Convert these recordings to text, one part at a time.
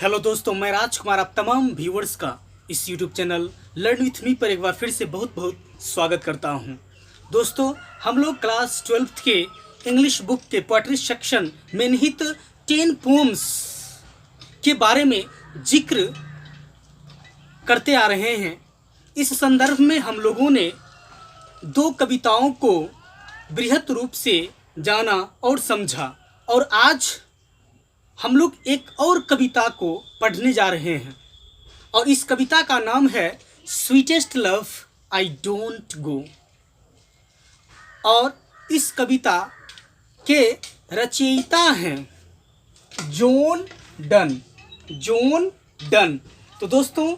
Hello दोस्तों, मैं राजकुमार आप तमाम व्यूवर्स का इस YouTube channel learn with me पर एक बार फिर से बहुत बहुत स्वागत करता हूं। दोस्तों, हम लोग क्लास 12th के इंग्लिश बुक के पोएट्री सेक्शन में निहित 10 पोम्स के बारे में जिक्र करते आ रहे हैं। इस संदर्भ में हम लोगों ने 2 कविताओं को बृहत रूप से जाना और समझा, और आज हम लोग एक और कविता को पढ़ने जा रहे हैं और इस कविता का नाम है sweetest love I don't go. और इस कविता के रचयिता हैं जॉन डन। तो दोस्तों,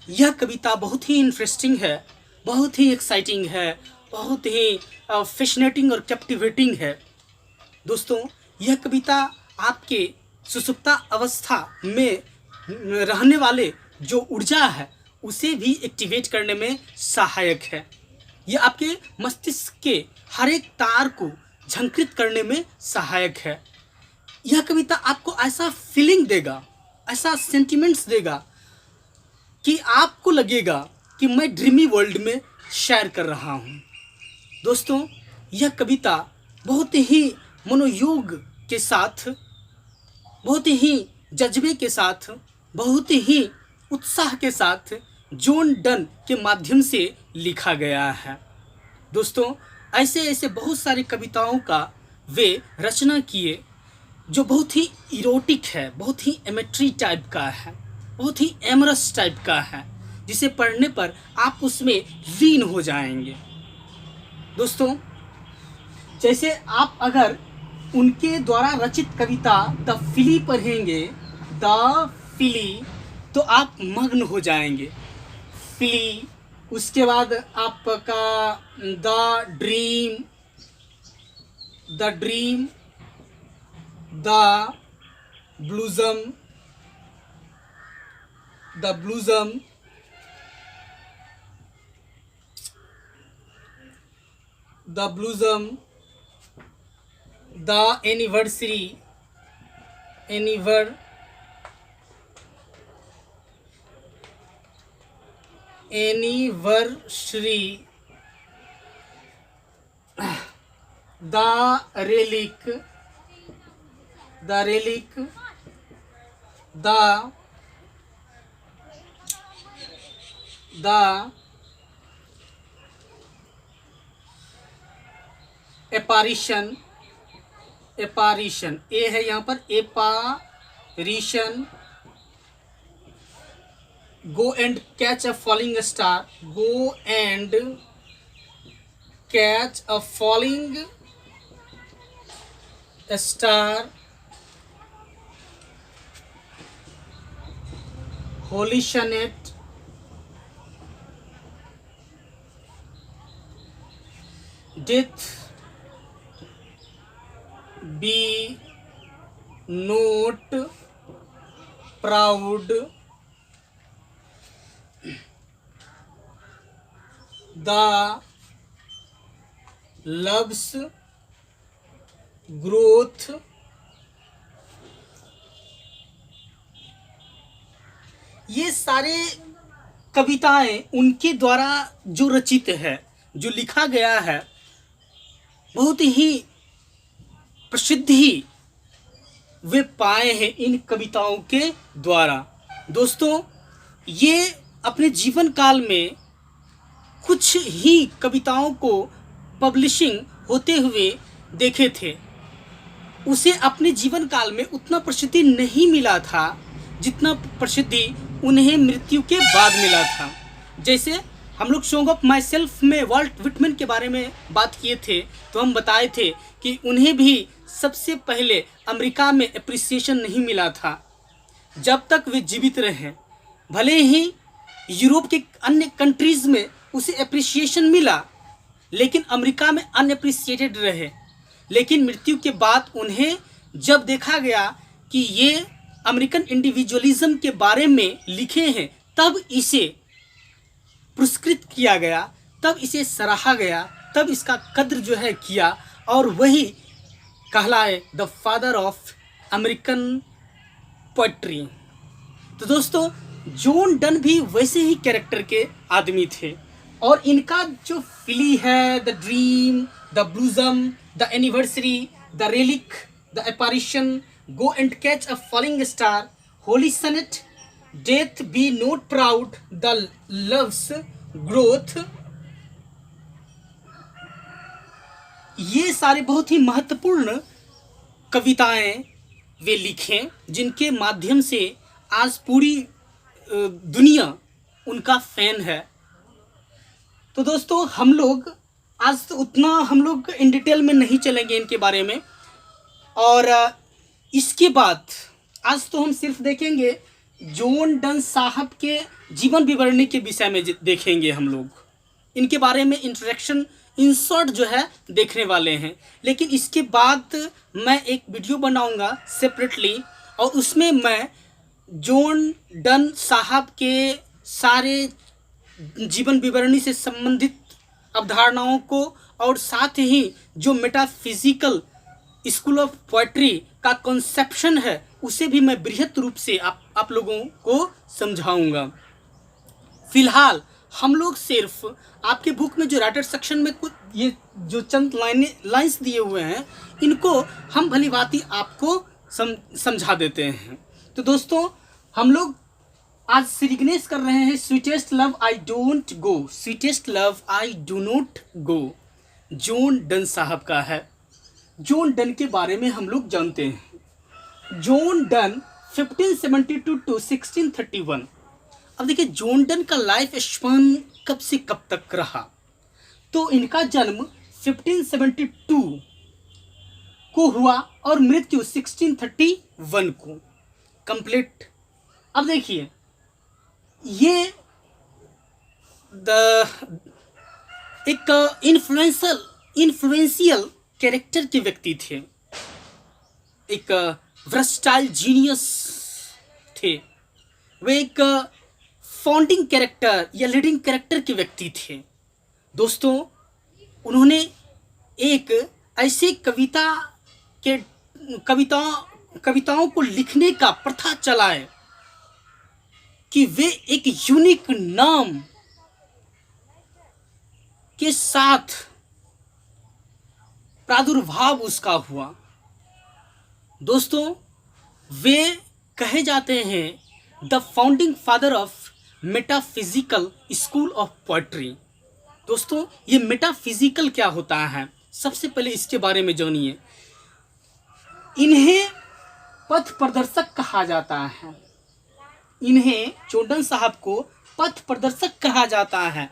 यह कविता बहुत ही इंटरेस्टिंग है, बहुत ही एक्साइटिंग है, बहुत ही फैसिनेटिंग और कैप्टिवेटिंग है। दोस्तों, यह कविता आपके सुसुप्ता अवस्था में रहने वाले जो ऊर्जा है उसे भी एक्टिवेट करने में सहायक है। यह आपके मस्तिष्क के हर एक तार को झंकृत करने में सहायक है। यह कविता आपको ऐसा फीलिंग देगा, ऐसा सेंटिमेंट्स देगा कि आपको लगेगा कि मैं ड्रीमी वर्ल्ड में शेयर कर रहा हूँ। दोस्तों, यह कविता बहुत ही मनोयोग के साथ, बहुत ही जज्बे के साथ, बहुत ही उत्साह के साथ जॉन डन के माध्यम से लिखा गया है। दोस्तों, ऐसे बहुत सारी कविताओं का वे रचना किए जो बहुत ही इरोटिक है, बहुत ही एमेट्री टाइप का है, बहुत ही एमरस टाइप का है, जिसे पढ़ने पर आप उसमें लीन हो जाएंगे। दोस्तों, जैसे आप अगर उनके द्वारा रचित कविता द फिली पढ़ेंगे, द फिली, तो आप मग्न हो जाएंगे। फिली, उसके बाद आपका the dream, the blossom, the anniversary, the relic, the apparition, ए है यहाँ पर apparition, go and catch a falling star, go and catch a falling star, holy sonnet, death, be not proud, the loves growth, ये सारे कविताएं उनके द्वारा जो रचित है, जो लिखा गया है, बहुत ही प्रसिद्धि वे पाए हैं इन कविताओं के द्वारा। दोस्तों, ये अपने जीवन काल में कुछ ही कविताओं को पब्लिशिंग होते हुए देखे थे। उसे अपने जीवन काल में उतना प्रसिद्धि नहीं मिला था जितना प्रसिद्धि उन्हें मृत्यु के बाद मिला था। जैसे हम लोग सॉन्ग ऑफ माई सेल्फ में वाल्ट विटमैन के बारे में बात किए थे, तो हम बताए थे कि उन्हें भी सबसे पहले अमेरिका में एप्रिसिएशन नहीं मिला था जब तक वे जीवित रहे। भले ही यूरोप के अन्य कंट्रीज़ में उसे एप्रिसिएशन मिला, लेकिन अमेरिका में अनएप्रिसिएटेड रहे। लेकिन मृत्यु के बाद उन्हें जब देखा गया कि ये अमेरिकन इंडिविजुअलिज्म के बारे में लिखे हैं, तब इसे पुरस्कृत किया गया, तब इसे सराहा गया, तब इसका कद्र जो है किया, और वही कहलाए the father of American poetry. तो दोस्तों जॉन डन भी वैसे ही कैरेक्टर के आदमी थे और इनका जो फिली है, the dream, the blossom, the anniversary, the relic, the apparition, go and catch a falling star, holy sonnet, death be not proud, the love's growth, ये सारे बहुत ही महत्वपूर्ण कविताएं वे लिखें जिनके माध्यम से आज पूरी दुनिया उनका फैन है। तो दोस्तों हम लोग आज तो उतना हम लोग इन डिटेल में नहीं चलेंगे इनके बारे में, और इसके बाद आज तो हम सिर्फ देखेंगे जॉन डन साहब के जीवन विवरणी के विषय में देखेंगे हम लोग। इनके बारे में इंट्रोडक्शन इन शॉर्ट जो है देखने वाले हैं, लेकिन इसके बाद मैं एक वीडियो बनाऊंगा सेपरेटली और उसमें मैं जॉन डन साहब के सारे जीवन विवरणी से संबंधित अवधारणाओं को और साथ ही जो मेटाफिजिकल स्कूल ऑफ पोएट्री का कॉन्सेप्शन है उसे भी मैं बृहत रूप से आप लोगों को समझाऊंगा। फिलहाल हम लोग सिर्फ आपके बुक में जो राइटर सेक्शन में कुछ ये जो चंद लाइंस दिए हुए हैं इनको हम भली भांति आपको समझा देते हैं। तो दोस्तों हम लोग आज श्री गणेश कर रहे हैं sweetest love I don't go, sweetest love I do not go, John Donne साहब का है। जॉन डन के बारे में हम लोग जानते हैं। John Donne 1572 to 1631। अब देखिए जॉन डन का लाइफ स्पान कब से कब तक रहा, तो इनका जन्म 1572 को हुआ और मृत्यु 1631 को कंप्लीट। अब देखिए ये एक इन्फ्लुएंशियल कैरेक्टर के व्यक्ति थे, एक वर्सटाइल जीनियस थे, वे एक फाउंडिंग कैरेक्टर या लीडिंग कैरेक्टर के व्यक्ति थे। दोस्तों उन्होंने एक ऐसे कविताओं को लिखने का प्रथा चलाए कि वे एक यूनिक नाम के साथ प्रादुर्भाव उसका हुआ। दोस्तों वे कहे जाते हैं the founding father of metaphysical school of poetry. दोस्तों ये मेटाफिजिकल क्या होता है, सबसे पहले इसके बारे में जानिए। इन्हें पथ प्रदर्शक कहा जाता है, इन्हें जॉन डन साहब को पथ प्रदर्शक कहा जाता है,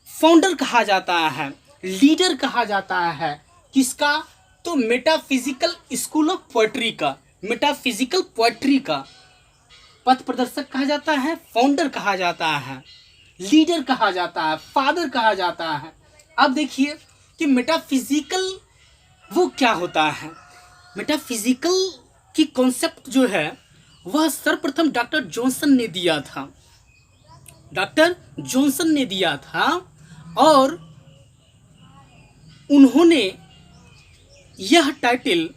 फाउंडर कहा जाता है, लीडर कहा जाता है। किसका, तो मेटाफिजिकल स्कूल ऑफ पोएट्री का, मेटाफिजिकल पोएट्री का पथ प्रदर्शक कहा जाता है, फाउंडर कहा जाता है, लीडर कहा जाता है, फादर कहा जाता है। अब देखिए कि मेटाफिजिकल वो क्या होता है। मेटाफिजिकल की कॉन्सेप्ट जो है वह सर्वप्रथम डॉक्टर जॉनसन ने दिया था, डॉक्टर जॉनसन ने दिया था और उन्होंने यह टाइटल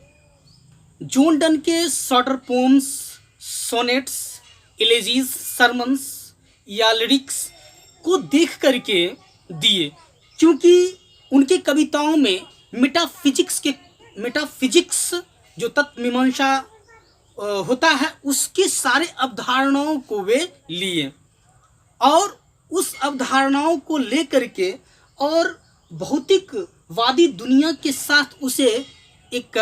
जॉन डन के शॉर्टर पोम्स, सोनेट्स, एलेजीज, सरमन्स या लिरिक्स को देख करके दिए, क्योंकि उनके कविताओं में मेटाफिजिक्स जो तत्व मीमांसा होता है उसके सारे अवधारणाओं को वे लिए और उस अवधारणाओं को लेकर के और भौतिकवादी दुनिया के साथ उसे एक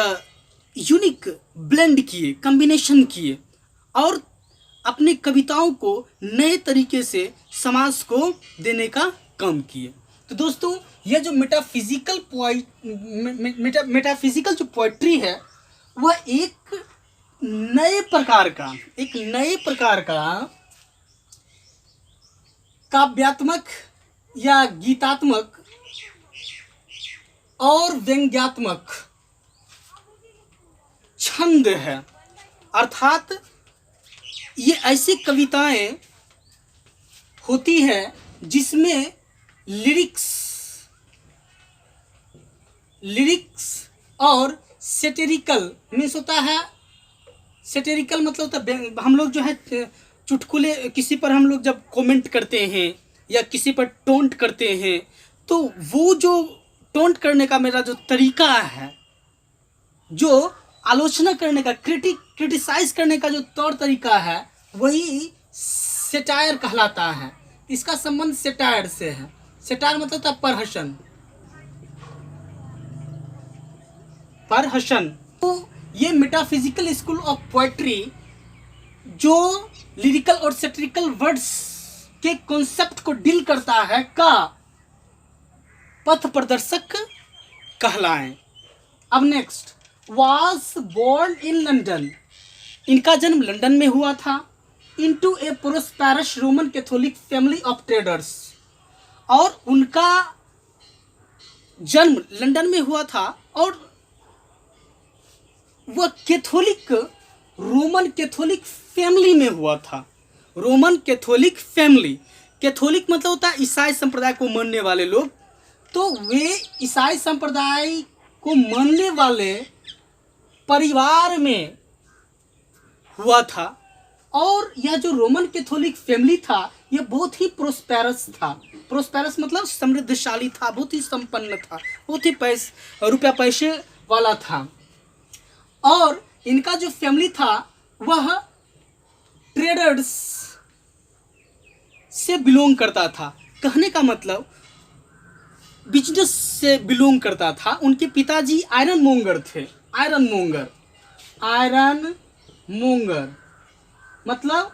यूनिक ब्लेंड किए, कॉम्बिनेशन किए और अपने कविताओं को नए तरीके से समाज को देने का काम किए। तो दोस्तों यह जो मेटाफिजिकल जो पोएट्री है वह एक नए प्रकार का काव्यात्मक या गीतात्मक और व्यंग्यात्मक छंद है। अर्थात ये ऐसी कविताएं होती हैं जिसमें लिरिक्स और सेटेरिकल मीन्स होता है सेटेरिकल मतलब होता है हम लोग जो है चुटकुले, किसी पर हम लोग जब कमेंट करते हैं या किसी पर टोंट करते हैं, तो वो जो टोंट करने का मेरा जो तरीका है, जो आलोचना करने का, क्रिटिसाइज करने का जो तौर तरीका है, वही सेटायर कहलाता है। इसका संबंध सेटायर से है। सेटायर मतलब होता है प्रहसन, प्रहसन। तो ये मेटाफिजिकल स्कूल ऑफ पोएट्री जो लिरिकल और सेटरिकल वर्ड्स के कॉन्सेप्ट को डील करता है का पथ प्रदर्शक कहलाएं। अब next, was born in London. इनका जन्म लंदन में हुआ था। Into a prosperous Roman Catholic family of traders. और उनका जन्म लंदन में हुआ था और वह कैथोलिक, रोमन कैथोलिक फैमिली में हुआ था। रोमन कैथोलिक फैमिली, कैथोलिक मतलब होता है ईसाई संप्रदाय को मानने वाले लोग। तो वे ईसाई संप्रदाय को मानने वाले परिवार में हुआ था। और यह जो रोमन कैथोलिक फैमिली था, यह बहुत ही प्रोस्पेरस था। प्रोस्पेरस मतलब समृद्धशाली था, बहुत ही संपन्न था, बहुत ही रुपया पैसे वाला था। और इनका जो फैमिली था वह ट्रेडर्स से बिलोंग करता था। कहने का मतलब बिजनेस से बिलोंग करता था। उनके पिताजी आयरन मोंगर थे। आयरन मोंगर, आयरन मोंगर मतलब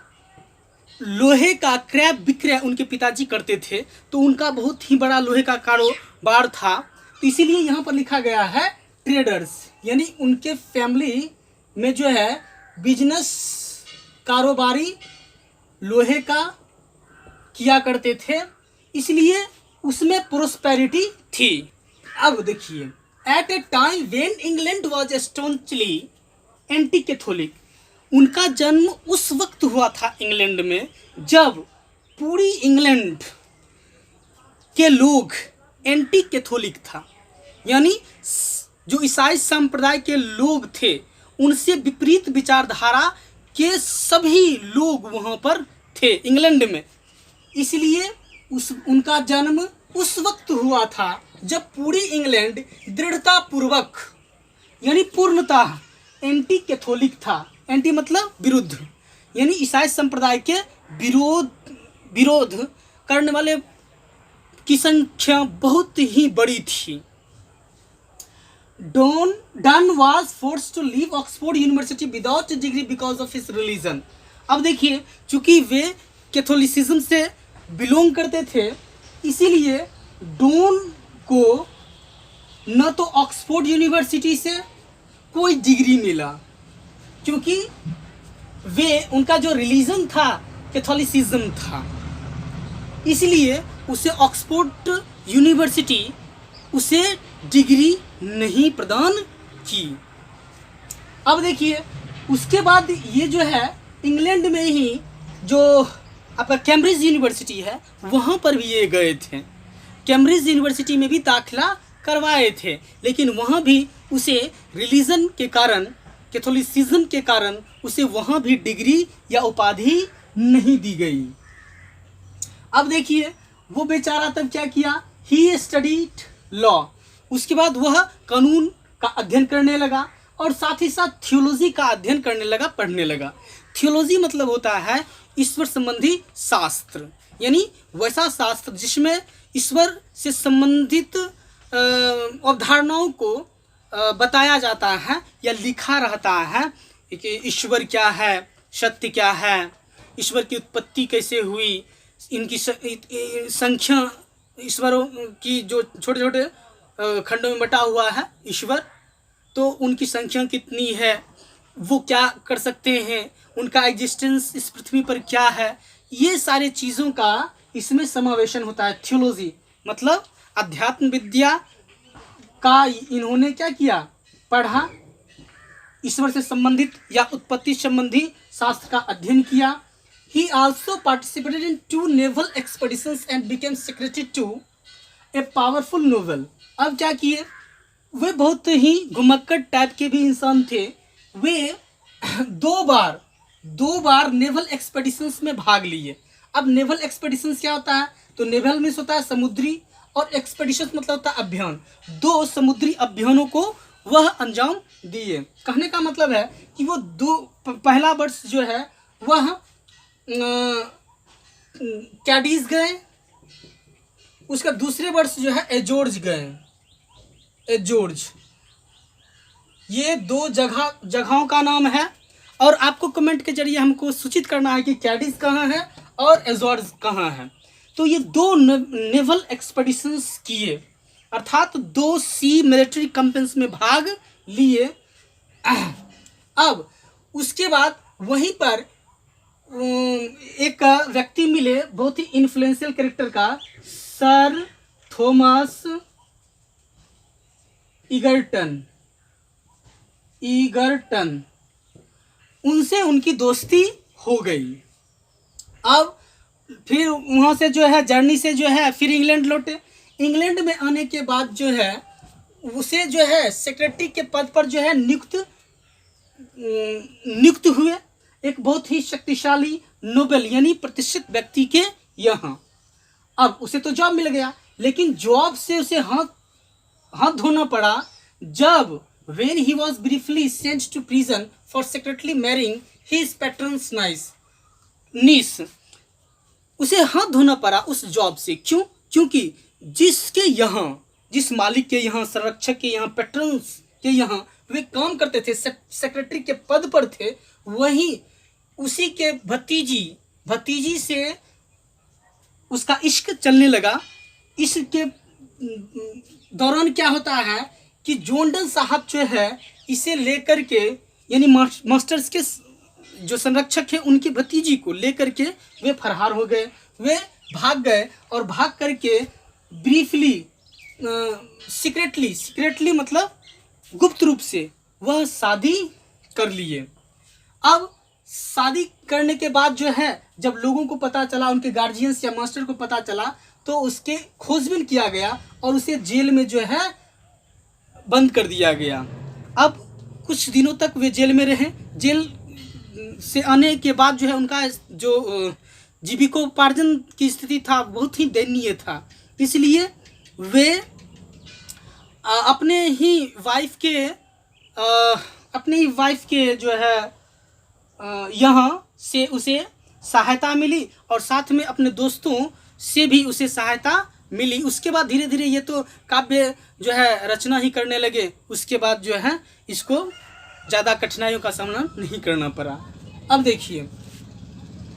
लोहे का क्रय विक्रय उनके पिताजी करते थे। तो उनका बहुत ही बड़ा लोहे का कारोबार था। तो इसीलिए यहाँ पर लिखा गया है ट्रेडर्स, यानी उनके फैमिली में जो है बिजनेस, कारोबारी लोहे का किया करते थे, इसलिए उसमें प्रोस्पेरिटी थी। अब देखिए, at a time when England was staunchly anti Catholic. उनका जन्म उस वक्त हुआ था इंग्लैंड में जब पूरी इंग्लैंड के लोग एंटी कैथोलिक था, यानी जो ईसाई संप्रदाय के लोग थे उनसे विपरीत विचारधारा के सभी लोग वहाँ पर थे इंग्लैंड में। इसलिए उनका जन्म उस वक्त हुआ था जब पूरी इंग्लैंड दृढ़ता पूर्वक, यानी पूर्णतः एंटी कैथोलिक था। एंटी मतलब विरुद्ध, यानी ईसाई संप्रदाय के विरोध करने वाले की संख्या बहुत ही बड़ी थी। Done was forced to leave Oxford University without a degree because of his religion। अब देखिए, चूंकि वे कैथोलिसिज्म से बिलोंग करते थे, इसीलिए डॉन को न तो ऑक्सफोर्ड यूनिवर्सिटी से कोई डिग्री मिला, क्योंकि वे उनका जो रिलीजन था कैथोलिसिज्म था, इसलिए उसे ऑक्सफोर्ड यूनिवर्सिटी उसे डिग्री नहीं प्रदान की। अब देखिए, उसके बाद ये जो है इंग्लैंड में ही जो आपका कैम्ब्रिज यूनिवर्सिटी है वहाँ पर भी ये गए थे। कैम्ब्रिज यूनिवर्सिटी में भी दाखिला करवाए थे, लेकिन वहाँ भी उसे रिलीजन के कारण, कैथोलिसिज्म के कारण उसे वहाँ भी डिग्री या उपाधि नहीं दी गई। अब देखिए, वो बेचारा तब क्या किया, ही स्टडीड लॉ। उसके बाद वह कानून का अध्ययन करने लगा और साथ ही साथ थियोलॉजी का अध्ययन करने लगा, पढ़ने लगा। थियोलॉजी मतलब होता है ईश्वर संबंधी शास्त्र, यानी वैसा शास्त्र जिसमें ईश्वर से संबंधित अवधारणाओं को बताया जाता है या लिखा रहता है कि ईश्वर क्या है, सत्य क्या है, ईश्वर की उत्पत्ति कैसे हुई, इनकी संख्या, ईश्वरों की जो छोटे छोटे खंडों में बटा हुआ है ईश्वर, तो उनकी संख्या कितनी है, वो क्या कर सकते हैं, उनका एग्जिस्टेंस इस पृथ्वी पर क्या है, ये सारे चीज़ों का इसमें समावेशन होता है। थियोलॉजी मतलब अध्यात्म विद्या का इन्होंने क्या किया, पढ़ा, ईश्वर से संबंधित या उत्पत्ति संबंधी शास्त्र का अध्ययन किया। He also participated in 2 naval expeditions and became secretary to a powerful novel। अब क्या किए, वे बहुत ही घुमक्कड़ टाइप के भी इंसान थे। वे दो बार नेवल एक्सपेडिशंस में भाग लिए। अब नेवल एक्सपेडिशंस क्या होता है? तो नेवल मीन्स होता है समुद्री, और एक्सपेडिशन मतलब होता है अभियान। 2 समुद्री अभियानों को वह अंजाम दिए। कहने का मतलब है कि वो पहला वर्ष जो है वह कैडीज गए, उसका दूसरे वर्ष जो है एजोर्ज गए। एजोर्ज, ये 2 जगहों का नाम है। और आपको कमेंट के जरिए हमको सूचित करना है कि कैडीज कहाँ है और एजोर्ज कहाँ है। तो ये 2 नेवल एक्सपेडिशंस किए, अर्थात 2 सी मिलिट्री कैंपेन्स में भाग लिए। अब उसके बाद वहीं पर एक व्यक्ति मिले, बहुत ही इन्फ्लुएंशियल कैरेक्टर का, सर थॉमस ईगर्टन। उनसे उनकी दोस्ती हो गई। अब फिर वहाँ से जो है जर्नी से जो है फिर इंग्लैंड लौटे। इंग्लैंड में आने के बाद जो है उसे जो है सेक्रेटरी के पद पर जो है नियुक्त हुए, एक बहुत ही शक्तिशाली नोबेल यानी प्रतिष्ठित व्यक्ति के यहाँ। अब उसे तो जॉब मिल गया, लेकिन जॉब से उसे हाथ धोना पड़ा जब when he was briefly sent to prison for secretly marrying his patron's niece। उसे हाथ धोना पड़ा उस जॉब से। क्यों? क्योंकि जिस मालिक के यहाँ, संरक्षक के यहाँ, पैट्रन्स के यहाँ वे काम करते थे, सेक्रेटरी के पद पर थे, वहीं उसी के भतीजी से उसका इश्क चलने लगा। इश्क के दौरान क्या होता है कि जोंडन साहब जो है इसे लेकर के, यानी मास्टर्स के जो संरक्षक है उनकी भतीजी को लेकर के वे फरार हो गए, वे भाग गए। और भाग करके ब्रीफली सीक्रेटली मतलब गुप्त रूप से वह शादी कर लिए। अब शादी करने के बाद जो है जब लोगों को पता चला, उनके गार्जियंस या मास्टर को पता चला, तो उसके खोजबीन किया गया और उसे जेल में जो है बंद कर दिया गया। अब कुछ दिनों तक वे जेल में रहे। जेल से आने के बाद जो है उनका जो जीविकोपार्जन की स्थिति था बहुत ही दयनीय था। इसलिए वे अपने ही वाइफ के जो है यहाँ से उसे सहायता मिली और साथ में अपने दोस्तों से भी उसे सहायता मिली। उसके बाद धीरे धीरे ये तो काव्य जो है रचना ही करने लगे। उसके बाद जो है इसको ज़्यादा कठिनाइयों का सामना नहीं करना पड़ा। अब देखिए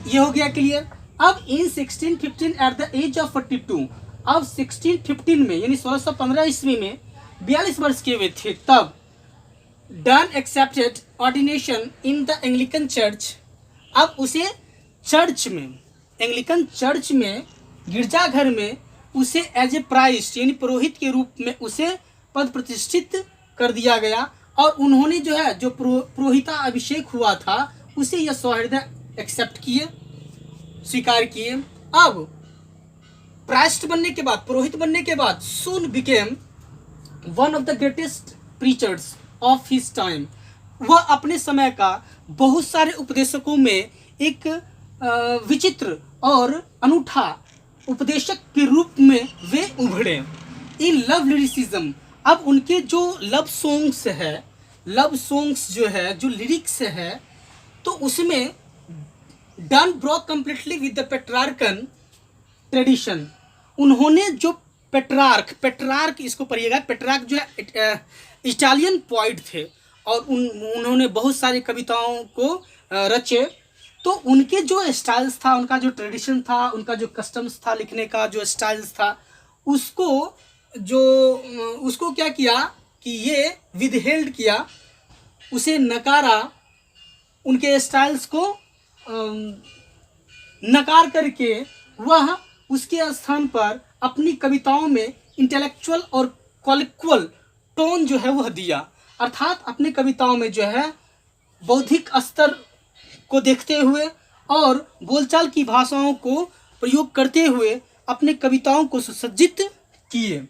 ये हो गया क्लियर। अब इन 1615 एट द एज ऑफ 42, अब 1615 में यानी 1615 ईस्वी में 42 वर्ष के हुए थे तब done accepted ordination in the Anglican church. अब उसे चर्च में, एंग्लिकन चर्च में, गिरजाघर में उसे एज ए प्राइस्ट यानी पुरोहित के रूप में उसे पद प्रतिष्ठित कर दिया गया। और उन्होंने जो है जो पुरोहिता अभिषेक हुआ था उसे यह सौहृदय एक्सेप्ट किए, स्वीकार किए। अब प्राइस्ट बनने के बाद, पुरोहित बनने के बाद soon became one of the greatest preachers of his time. वह अपने समय का बहुत सारे उपदेशकों में एक विचित्र और अनूठा उपदेशक के रूप में वे उभरे। इन लव लिरिसिज्म, अब उनके जो लव सॉन्ग्स जो है जो लिरिक्स है, तो उसमें done Brock completely with the Petrarchan tradition. उन्होंने जो पेट्रार्क इसको पढ़िएगा, पेट्रार्क जो है इटालियन पोइट थे और उन्होंने बहुत सारी कविताओं को रचे। तो उनके जो स्टाइल्स था, उनका जो ट्रेडिशन था, उनका जो कस्टम्स था, लिखने का जो स्टाइल्स था, उसको क्या किया कि ये विदहेल्ड किया, उसे नकारा, उनके स्टाइल्स को नकार करके वह उसके स्थान पर अपनी कविताओं में इंटेलेक्चुअल और कॉलिक्वल टोन जो है वह दिया। अर्थात अपनी कविताओं में जो है बौद्धिक स्तर को देखते हुए और बोलचाल की भाषाओं को प्रयोग करते हुए अपने कविताओं को सुसज्जित किए।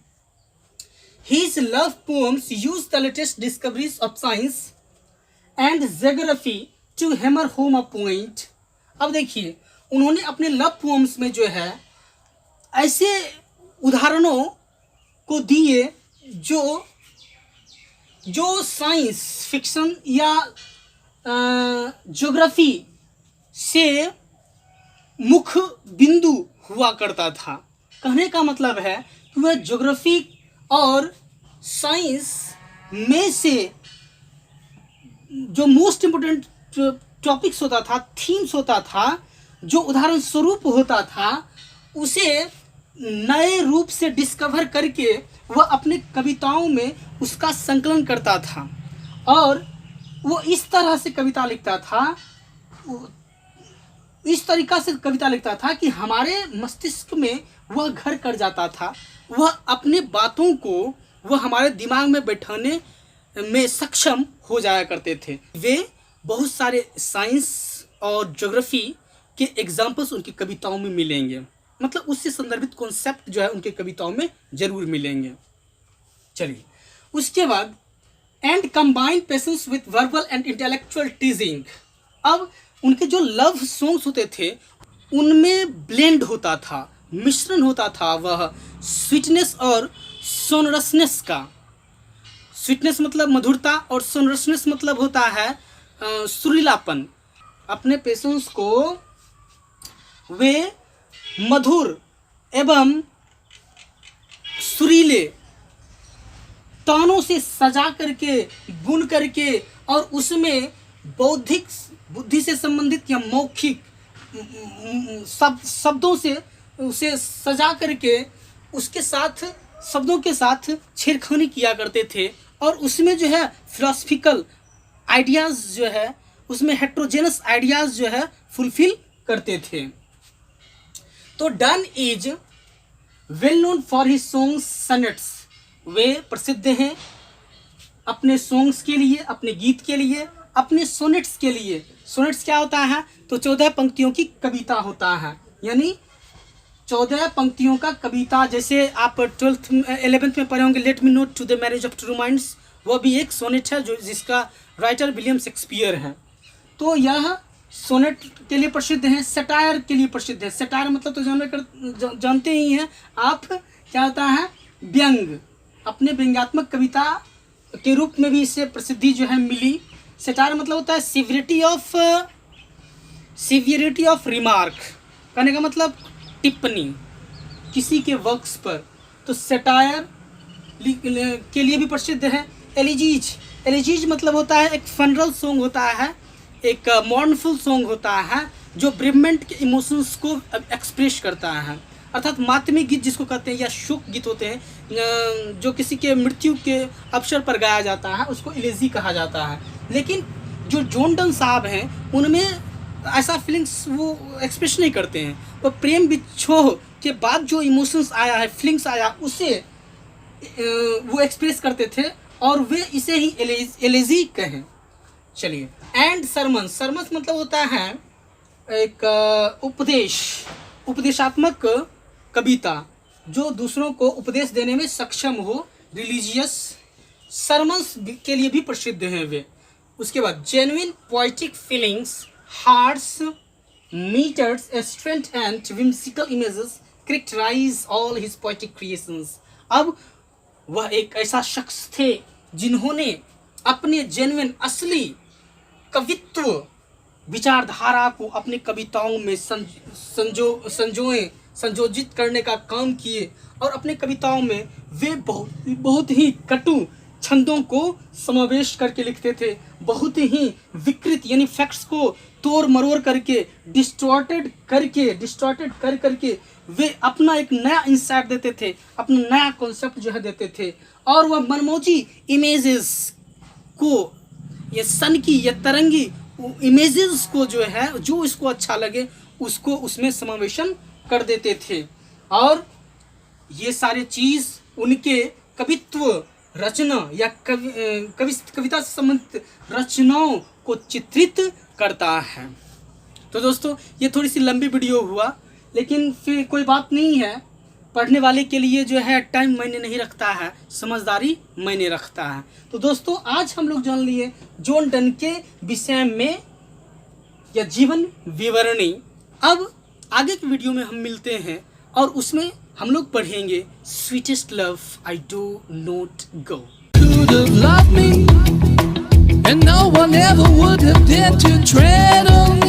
His love poems use the latest discoveries of science and geography to hammer home a point. अब देखिए, उन्होंने अपने लव पोम्स में जो है ऐसे उदाहरणों को दिए जो साइंस फिक्शन या ज्योग्राफी से मुख्य बिंदु हुआ करता था। कहने का मतलब है कि वह ज्योग्राफी और साइंस में से जो मोस्ट इम्पोर्टेंट टॉपिक्स होता था, थीम्स होता था, जो उदाहरण स्वरूप होता था, उसे नए रूप से डिस्कवर करके वह अपने कविताओं में उसका संकलन करता था। और वो इस तरह से कविता लिखता था, इस तरीक़ा से कविता लिखता था कि हमारे मस्तिष्क में वह घर कर जाता था। वह अपने बातों को वह हमारे दिमाग में बैठाने में सक्षम हो जाया करते थे। वे बहुत सारे साइंस और ज्योग्राफी के एग्जाम्पल्स उनकी कविताओं में मिलेंगे, मतलब उससे संदर्भित कॉन्सेप्ट जो है उनके कविताओं में जरूर मिलेंगे। चलिए, उसके बाद and combine patience with verbal and intellectual टीजिंग। अब उनके जो लव सॉन्ग्स होते थे उनमें ब्लेंड होता था, मिश्रण होता था वह स्वीटनेस और सोनरसनेस का। स्वीटनेस मतलब मधुरता और सोनरसनेस मतलब होता है सुरीलापन। अपने पेशेंस को वे मधुर एवं सुरीले तानों से सजा करके, बुन करके और उसमें बौद्धिक बुद्धि से संबंधित या मौखिक शब्दों से उसे सजा करके उसके साथ शब्दों के साथ छेड़खानी किया करते थे। और उसमें जो है फिलोसफिकल आइडियाज़ जो है, उसमें हेट्रोजेनस आइडियाज़ जो है फुलफिल करते थे। तो Donne is well known for his songs sonnets. वे प्रसिद्ध हैं अपने सॉन्ग्स के लिए, अपने गीत के लिए, अपने सोनेट्स के लिए। सोनेट्स क्या होता है? तो 14 पंक्तियों की कविता होता है, यानी 14 पंक्तियों का कविता। जैसे आप 11th में पढ़े होंगे, let me not to the marriage of two minds, वह भी एक सोनेट है जो जिसका राइटर विलियम शेक्सपियर है। तो यह सोनेट के लिए प्रसिद्ध है, सटायर के लिए प्रसिद्ध है। सटायर मतलब तो जानते ही हैं आप, क्या होता है? व्यंग। अपने व्यंग्यात्मक कविता के रूप में भी इसे प्रसिद्धि जो है मिली। सटायर मतलब होता है सिवियरिटी ऑफ रिमार्क, कहने का मतलब टिप्पणी किसी के वर्क्स पर। तो सटायर के लिए भी प्रसिद्ध है। एलिजीज मतलब होता है एक फनरल सॉन्ग होता है, एक मॉर्नफुल सॉन्ग होता है जो ब्रिवमेंट के इमोशंस को एक्सप्रेस करता है, अर्थात मातमी गीत जिसको कहते हैं, या शोक गीत होते हैं जो किसी के मृत्यु के अवसर पर गाया जाता है, उसको एलिजी कहा जाता है। लेकिन जो जॉन डन साहब हैं उनमें ऐसा फीलिंग्स वो एक्सप्रेस नहीं करते हैं। वो प्रेम विच्छोह के बाद जो इमोशंस आया है, फीलिंग्स आया, उसे वो एक्सप्रेस करते थे और वे इसे ही एलिजी कहें। चलिए, एंड सरमन्स मतलब होता है एक उपदेशात्मक कविता जो दूसरों को उपदेश देने में सक्षम हो, रिलीजियस। सरमन्स के लिए भी प्रसिद्ध हैं वे। उसके बाद genuine poetic feelings, hearts, meters, strength and whimsical images characterize all his poetic creations। अब वह एक ऐसा शख्स थे जिन्होंने अपने जेन्युइन असली कवित्व विचारधारा को अपने कविताओं में संयोजित करने का काम किए। और अपने कविताओं में वे बहुत ही कटु छंदों को समावेश करके लिखते थे, बहुत ही विकृत यानी फैक्ट्स को तोड़ मरोड़ करके, डिस्टॉर्टेड कर करके वे अपना एक नया इंसाइट देते थे, अपना नया कॉन्सेप्ट जो है देते थे। और वह मनमोजी इमेजेस को, ये सन की या तरंगी इमेजेस को जो है, जो इसको अच्छा लगे उसको उसमें समावेशन कर देते थे। और ये सारे चीज़ उनके कवित्व रचना या कविता से संबंधित रचनाओं को चित्रित करता है। तो दोस्तों, ये थोड़ी सी लंबी वीडियो हुआ, लेकिन फिर कोई बात नहीं है, पढ़ने वाले के लिए जो है टाइम मायने नहीं रखता है, समझदारी मायने रखता है। तो दोस्तों आज हम लोग जान लिए जॉन डन के विषय में या जीवन विवरणी। अब आगे की वीडियो में हम मिलते हैं और उसमें हम लोग पढ़ेंगे sweetest love I do not go. Could have loved me, and no one ever would have dared to tread on me.